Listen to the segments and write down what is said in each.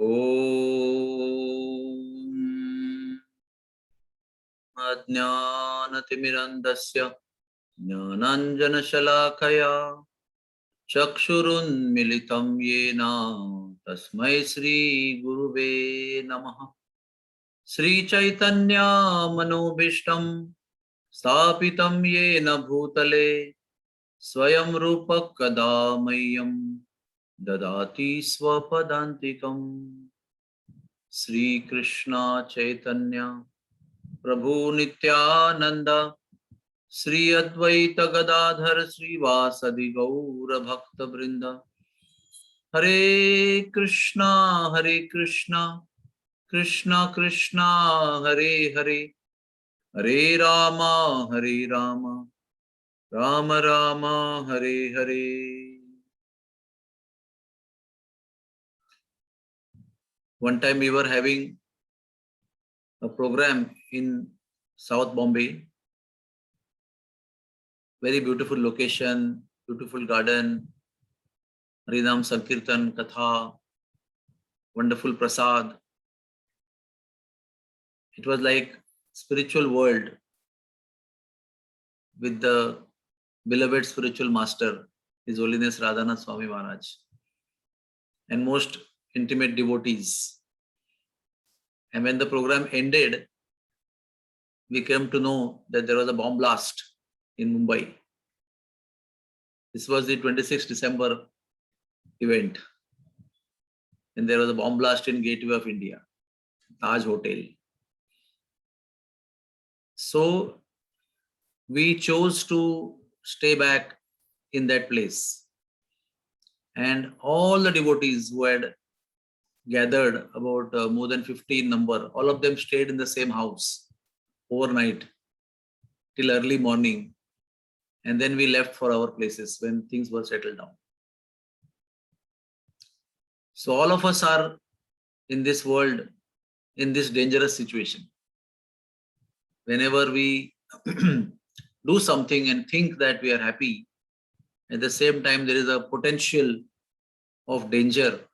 ॐ अज्ञानतिमिरन्धस्य ज्ञानाञ्जनशलाकया चक्षुरुन्मिलितं येन तस्मै श्रीगुरुवे नमः। श्रीचैतन्यमनोभीष्टं स्थापितं येन भूतले स्वयं रूपः कदा मह्यं ददाति स्वपदान्तिकम्। श्रीकृष्ण चैतन्य प्रभु नित्यानंद श्री अद्वैत गदाधर श्रीवासदि गौर भक्त वृंद। हरे कृष्णा कृष्णा कृष्णा हरे हरे, हरे Ram Ram Ram Hare Hare. One time we were having a program in South Bombay. Very beautiful location, beautiful garden, Harinam Sankirtan, Katha, wonderful prasad. It was like spiritual world with the beloved spiritual master, His Holiness Radhanath Swami Maharaj, and most intimate devotees. And when the program ended, we came to know that there was a bomb blast in Mumbai. This was the 26th December event. And there was a bomb blast in Gateway of India, Taj Hotel. So we chose to stay back in that place. And all the devotees who had gathered, about more than 15 number, all of them stayed in the same house overnight till early morning. And then we left for our places when things were settled down. So all of us are in this world, in this dangerous situation. Whenever we do something and think that we are happy, at the same time there is a potential of danger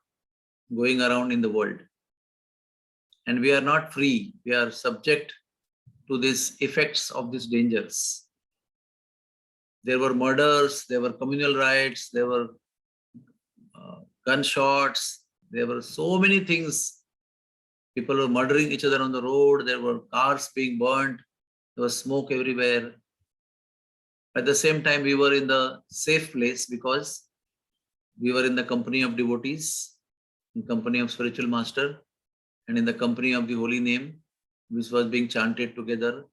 going around in the world. And we are not free. We are subject to these effects of these dangers. There were murders, there were communal riots, there were gunshots, there were so many things. People were murdering each other on the road, there were cars being burnt, there was smoke everywhere. At the same time, we were in the safe place because we were in the company of devotees, in company of spiritual master, and in the company of the holy name, which was being chanted together.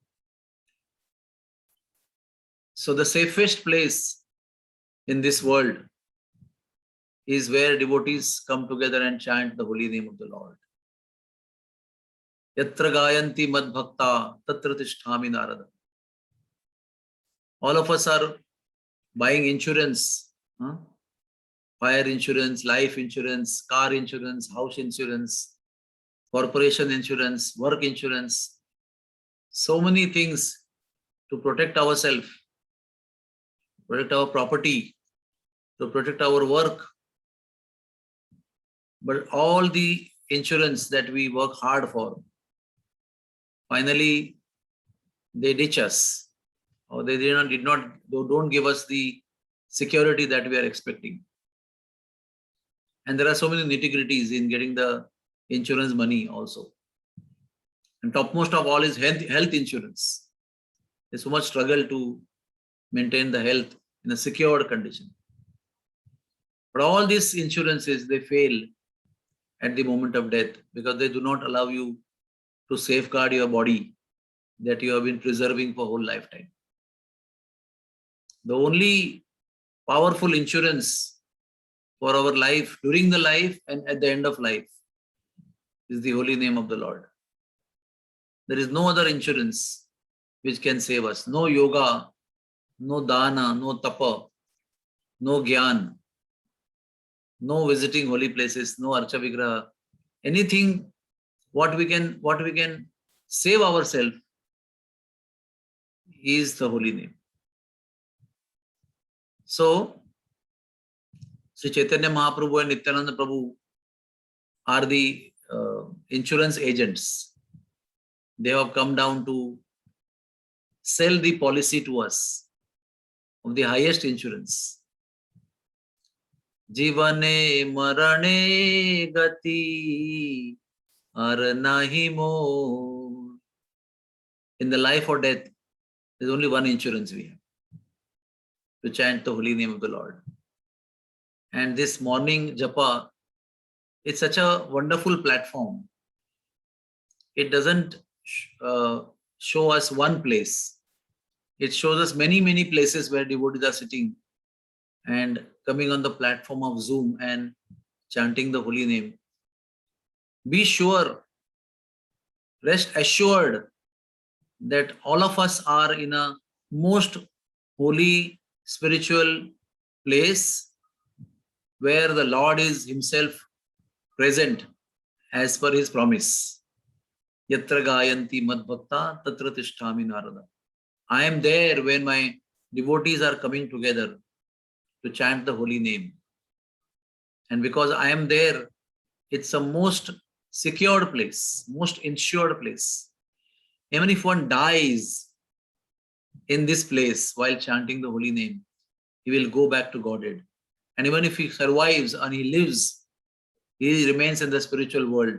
So the safest place in this world is where devotees come together and chant the holy name of the Lord. Yatra gayanti mad bhakta tatra tisthami narada. All of us are buying insurance, fire insurance, life insurance, car insurance, house insurance, corporation insurance, work insurance, so many things to protect ourselves, protect our property, to protect our work. But all the insurance that we work hard for, finally they ditch us, or they don't give us the security that we are expecting. And there are so many nitty-gritties in getting the insurance money also. And topmost of all is health insurance. There's so much struggle to maintain the health in a secured condition. But all these insurances, they fail at the moment of death because they do not allow you to safeguard your body that you have been preserving for whole lifetime. The only powerful insurance for our life, during the life and at the end of life, is the holy name of the Lord. There is no other insurance which can save us. No yoga, no dana, no tapa, no gyan, no visiting holy places, no archa vigraha. Anything what we can save ourselves is the holy name. So Sri Chaitanya Mahaprabhu and Nityananda Prabhu, are the insurance agents. They have come down to sell the policy to us of the highest insurance. Jivane marane gati ar nahi more. In the life or death, there's only one insurance we have, to chant the holy name of the Lord. And this morning japa, it's such a wonderful platform. It doesn't show us one place. It shows us many, many places where devotees are sitting and coming on the platform of Zoom and chanting the holy name. Be sure, rest assured that all of us are in a most holy spiritual place where the Lord is himself present as per his promise. Yatra gayanti mad bhakta tatra tishtami narada. I am there when my devotees are coming together to chant the holy name. And because I am there, it's a most secured place, most insured place. Even if one dies in this place while chanting the holy name, he will go back to Godhead. And even if he survives and he lives, he remains in the spiritual world,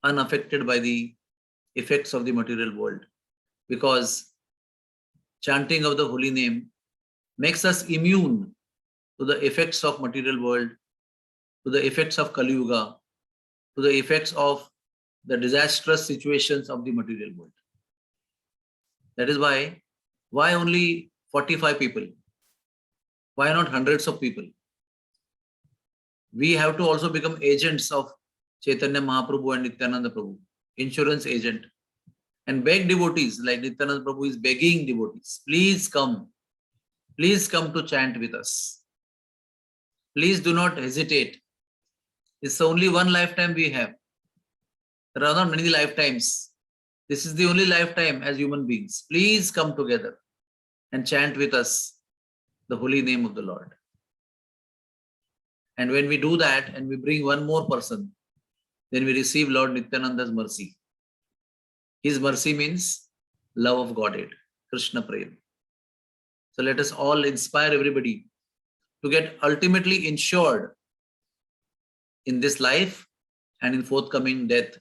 unaffected by the effects of the material world. Because chanting of the holy name makes us immune to the effects of material world, to the effects of Kali Yuga, to the effects of the disastrous situations of the material world. That is why only 45 people? Why not hundreds of people? We have to also become agents of Chaitanya Mahaprabhu and Nityananda Prabhu, insurance agent, and beg devotees like Nityananda Prabhu is begging devotees, please come to chant with us. Please do not hesitate. It's only one lifetime we have. There are not many lifetimes. This is the only lifetime as human beings. Please come together and chant with us the holy name of the Lord. And when we do that and we bring one more person, then we receive Lord Nityananda's mercy. His mercy means love of Godhead, Krishna Prem. So let us all inspire everybody to get ultimately insured in this life and in forthcoming death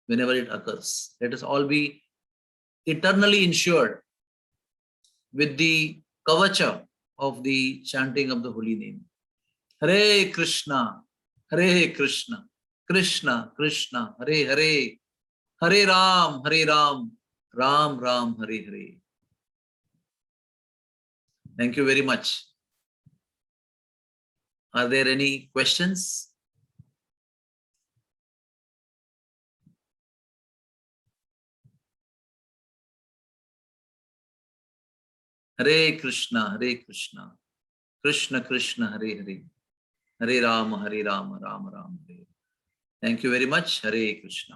whenever it occurs. Let us all be eternally insured with the kavacha of the chanting of the holy name. Hare Krishna, Krishna Krishna, Hare Hare, Hare Ram, Ram Ram, Hare Hare. Thank you very much. Are there any questions? Hare Krishna, Krishna Krishna, Hare Hare, Hare Ram, Ram Ram, Hare. Thank you very much. Hare Krishna.